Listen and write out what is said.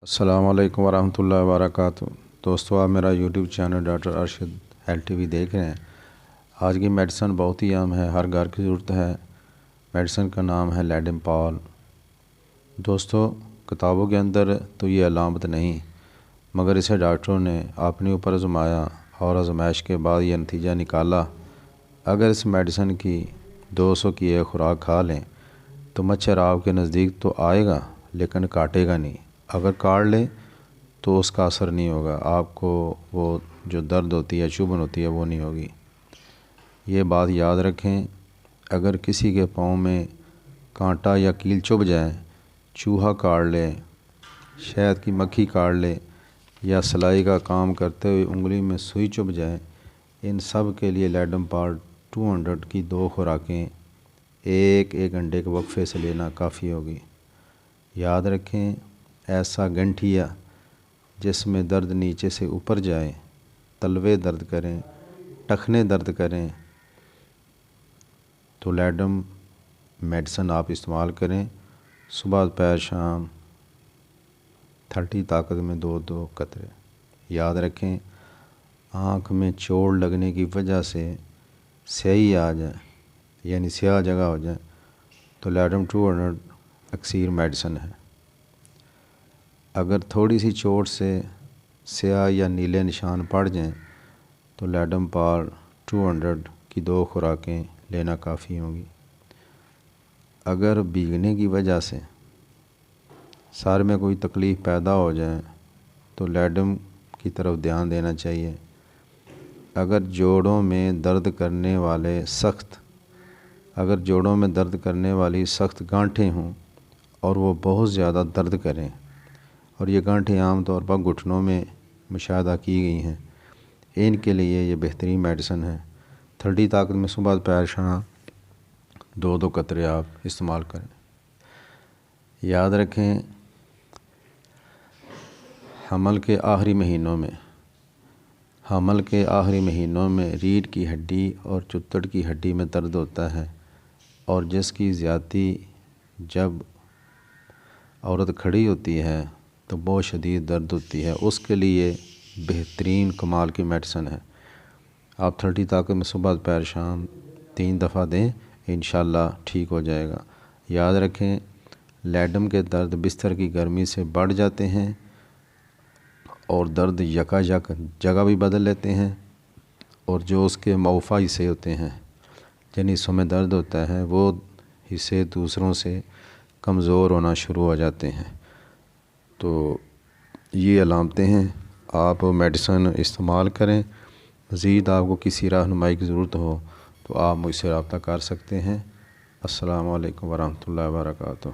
السلام علیکم ورحمۃ اللہ وبرکاتہ۔ دوستو، آپ میرا YouTube channel doctor Arshad health T V دیکھ رہے ہیں۔ آج کی میڈیسن بہت ہی عام ہے، ہر گھر کی ضرورت ہے۔ میڈیسن کا نام ہے لیڈمپال۔ دوستو، کتابوں کے اندر تو یہ علامت نہیں، مگر اسے ڈاکٹروں نے اپنے اوپر آزمایا اور آزمائش کے بعد یہ نتیجہ نکالا۔ اگر اس میڈیسن کی 200 کی ایک خوراک کھا لیں تو مچھر آپ کے نزدیک تو آئے گا لیکن کاٹے گا نہیں۔ اگر کاٹ لے تو اس کا اثر نہیں ہوگا، آپ کو وہ جو درد ہوتی ہے، چبھن ہوتی ہے، وہ نہیں ہوگی۔ یہ بات یاد رکھیں، اگر کسی کے پاؤں میں کانٹا یا کیل چبھ جائے، چوہا کاٹ لے، شہد کی مکھی کاٹ لے یا سلائی کا کام کرتے ہوئے انگلی میں سوئی چبھ جائے، ان سب کے لیے لیڈمپال 200 کی 2 خوراکیں ایک گھنٹے کے وقفے سے لینا کافی ہوگی۔ یاد رکھیں، ایسا گنٹھیا جس میں درد نیچے سے اوپر جائے، تلوے درد کریں، ٹخنے درد کریں، تو لیڈم میڈیسن آپ استعمال کریں۔ صبح دوپہر شام 30 طاقت میں 2 قطرے۔ یاد رکھیں، آنکھ میں چوٹ لگنے کی وجہ سے سیاہی آ جائے، یعنی سیاہ جگہ ہو جائے، تو لیڈم 200 اکثیر میڈیسن ہے۔ اگر تھوڑی سی چوٹ سے سیاہ یا نیلے نشان پڑ جائیں تو لیڈمپال 200 کی 2 خوراکیں لینا کافی ہوں گی۔ اگر بھیگنے کی وجہ سے سر میں کوئی تکلیف پیدا ہو جائے تو لیڈم کی طرف دھیان دینا چاہیے۔ اگر جوڑوں میں درد کرنے والی سخت گانٹھیں ہوں اور وہ بہت زیادہ درد کریں، اور یہ گانٹھیں عام طور پر گھٹنوں میں مشاہدہ کی گئی ہیں، ان کے لیے یہ بہترین میڈیسن ہے۔ 30 طاقت میں صبح دوپہر شام 2 قطرے آپ استعمال کریں۔ یاد رکھیں، حمل کے آخری مہینوں میں ریڑھ کی ہڈی اور چتڑ کی ہڈی میں درد ہوتا ہے، اور جس کی زیادتی جب عورت کھڑی ہوتی ہے تو بہت شدید درد ہوتی ہے، اس کے لیے بہترین کمال کی میڈیسن ہے۔ آپ 30 طاقت میں صبح دوپہر شام 3 دفعہ دیں، انشاءاللہ ٹھیک ہو جائے گا۔ یاد رکھیں، لیڈم کے درد بستر کی گرمی سے بڑھ جاتے ہیں اور درد یکایک جگہ بھی بدل لیتے ہیں، اور جو اس کے موفع حصے ہوتے ہیں، جن حصوں میں درد ہوتا ہے، وہ حصے دوسروں سے کمزور ہونا شروع ہو جاتے ہیں۔ تو یہ علامتیں ہیں، آپ میڈیسن استعمال کریں۔ مزید آپ کو کسی رہنمائی کی ضرورت ہو تو آپ مجھ سے رابطہ کر سکتے ہیں۔ السلام علیکم ورحمۃ اللہ وبرکاتہ۔